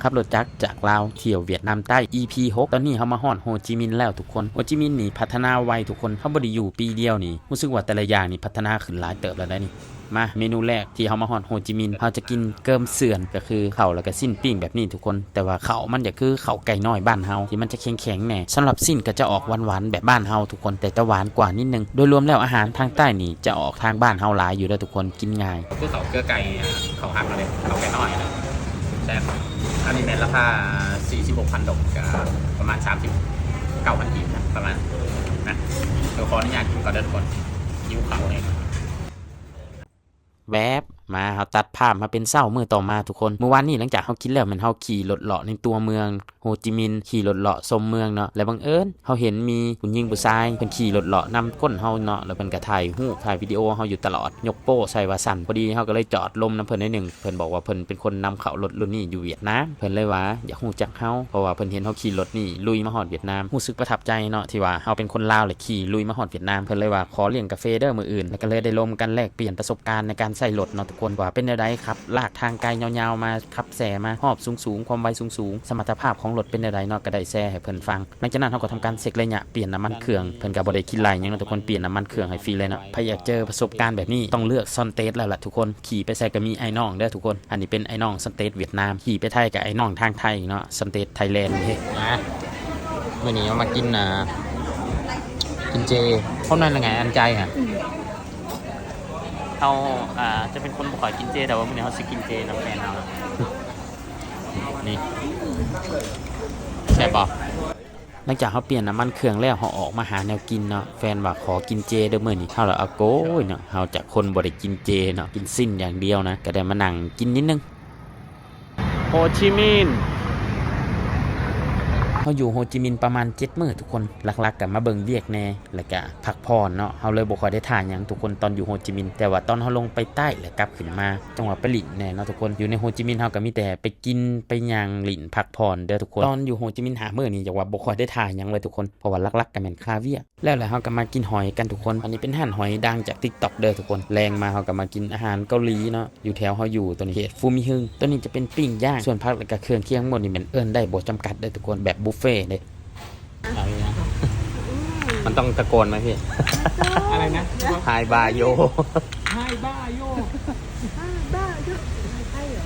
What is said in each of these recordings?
ขับรถจักรจากลาวเที่ยวเวียดนามใต้ EP 6ตอนนี้เขามาฮอดโฮจิมินห์แล้วทุกคนโฮจิมินห์นี่พัฒนาไวทุกคนเขาบ่ได้อยู่ปีเดียวนี่รู้สึกว่าแต่ละอย่างนี่พัฒนาขึ้นหลายเติบแล้วได้นี่มาเมนูแรกที่เขามาฮอดโฮจิมินห์เขาจะกินเกิมเสื่อนก็คือข้าวแล้วก็สิ้นปิ้งแบบนี้ทุกคนแต่ว่าข้าวมันจะคือข้าวไก่น้อยบ้านเฮาที่มันจะแข็งๆแน่สำหรับสิ้นก็จะออกหวานๆแบบบ้านเฮาทุกคนแต่จะหวานกว่านิดนึงโดยรวมแล้วอาหารทางใต้นี่จะออกทางบ้านเฮาหลายอยู่แล้วทุกคนกินง่ายคือเขาเกลือไก่เขาหักมาเลยเขาไก่น้อยนะแซ่บอันนี้ในราคา 46,000 ดอกกับประมาณ 39,000 กีบนะประมาณนะเดี๋ยวขออนุญาตกินก่อนเดินคนยิ้วเขาเองแวบมาเขาตัดภาพมาเป็นเศร้าเมื่อต่อมาทุกคนเมื่อวานนี้หลังจากเขาคิดแล้วมันเขาขี่รถเลาะในตัวเมืองโฮจิมินห์ขี่รถเลาะชมเมืองเนาะแล้วบังเอิญเขาเห็นมีผู้หญิงผู้ชายเพิ่นขี่รถเลาะนำก้นเขาเนาะแล้วเพิ่นก็ถ่ายรูปถ่ายวิดีโอเขาอยู่ตลอดยกโป้ใส่ว่าสั่นพอดีเขาก็เลยจอดลมน้ำเพิ่นนิดนึงเพิ่นบอกว่าเพิ่นเป็นคนนำเข้ารถรุ่นนี้อยู่เวียดนามเพิ่นเลยว่าอยากรู้จักเขาเพราะว่าเพิ่นเห็นเขาขี่รถนี่ลุยมาฮอดเวียดนามรู้สึกประทับใจเนาะที่ว่าเขาเป็นคนลาวเลยขี่ลุยมาฮอดเวียดนามเพิ่นเลยว่าขอเลี้ยงกาแฟเด้อมื้ออื่นแล้วก็เลยได้ลมกันแลกเปลี่ยนประสบการณ์ในการใส่รถเนาะทุกคนว่าเป็นไดครับลากทางไกลยาวๆมาขับแซ่มาหอบสูงๆความไวสูงๆสมรรถภาพของรถเป็นไดเนาะก็ได้แซ่ให้เพิ่นฟังหลังจากนั้นเขาก็ทำการเช็คระยะเปลี่ยนน้ำมันเครื่องเพิ่นก็บ่ได้คิดไรหยังเนาะทุกคนเปลี่ยนน้ำมันเครื่องให้ฟรีเลยเนาะใครอยากเจอประสบการณ์แบบนี้ต้องเลือกซอนเตสแล้วล่ะทุกคนขี่ไปใส่ก็มีไอ้น้องเด้อทุกคนอันนี้เป็นไอ้น้องซอนเตสเวียดนามขี่ไปไทยกับไอ้น้องทางไทยเนาะซอนเตสไทยแลนด์เฮ้นะมื้อนี้เอามากินเจเพราะนั่นละไงอันใจฮะเขาจะเป็นคนบ่ค่อยกินเจแต่ว่ามื้อนี้เขาสิกินเจน้ำแฟนเฮานี่แซ่บบ่หลังจากเขาเปลี่ยนน้ำมันเครื่องแล้วเขาออกมาหาแนวกินเนาะแฟนว่าขอกินเจเด้อมื้อนี้เฮาละเอาโกยเนาะเฮาจากคนบ่ได้กินเจเนาะกินสิ้นอย่างเดียวนะก็ได้มานั่งกินนิดนึงโฮจิมินห์เขาอยู่โฮจิมินห์ประมาณ7 มื้อทุกคนหลักๆกับมาเบิ่งเวียกแน่แล้วก็พักผ่อนเนาะเขาเลยบ่ค่อยได้ถ่ายหยังทุกคนตอนอยู่โฮจิมินห์แต่ว่าตอนเขาลงไปใต้แล้วกลับขึ้นมาจังหวะไปหลินแน่เนาะทุกคนอยู่ในโฮจิมินห์เขาก็มีแต่ไปกินไปย่างหลินพักผ่อนเด้อทุกคนตอนอยู่โฮจิมินห์หามื้อนี่อย่าว่าบ่ค่อยได้ถ่ายหยังเลยทุกคนเพราะว่าหลักๆก็แม่นคาเวียแล้วเขาก็มากินหอยกันทุกคนอันนี้เป็นห้านหอยดังจาก TikTok เด้อทุกคนแรงมาเขาก็มากินอาหารเกาหลีเนาะอยู่แถวเขาอยู่ตัวนี้เขตฟูมิฮึงตัวนี้จะเป็นปิ้งย่างส่วนผักแล้วก็เครื่องเคียงหมดนี่มันเอิ้นได้บ่จำกัดเด้อทุกคนแบบบุฟเฟ่ต์เด้อะไรนะมันต้องตะโกนไหมพี่ อะไรนะไฮบาโยไฮบ้าโย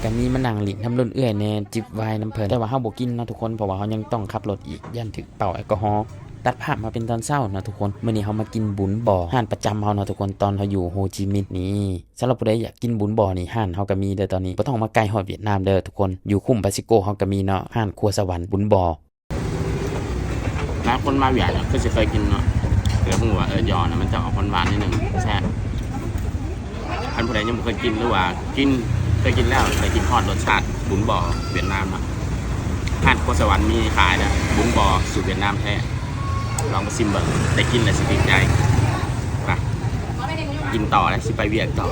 ก็มีมานั่งหลินทำรุ่นเอื้อยแน่จิบไวน์น้ำเพลินแต่ว่าเฮาบ่กินเนาะทุกคนเพราะว่าเฮายังต้องขับรถอีกย่านถึกเป่าแอลกอฮอล์ตัดภาพมาเป็นตอนเช้าเนาะทุกคนมื้อนี้เฮามากินบุญบ่อห้านประจำเฮาเนาะทุกคนตอนเฮาอยู่โฮจิมินห์นี่สำหรับผู้ใดอยากกินบุญบ่อนี่ห้านเฮาก็มีเด้อตอนนี้บ่ต้องมาไกลฮอดเวียดนามเด้อทุกคนอยู่คุ้มบาซิโกเฮาก็มีเนาะห้านครัวสวรรค์บุญบ่อนะคนมาเวียดก็สิเคยกินเนาะแต่เพิ่งว่าหยอนะมันจะออกหวานๆนิดนึงแซ่บอันผู้ใดยังไม่เคยกินหรือว่ากินเคยกินแล้วเคยกินทอดรสชาติบุญบ่อเวียดนามอ่ะห้านโคสวรรค์มีขายนะบุญบ่อสูตรเวียดนามแท้ลองมาซิมเบิร์ได้กินแล้วสิติดใจไปกินต่อแล้วสิไปเวียดต่อ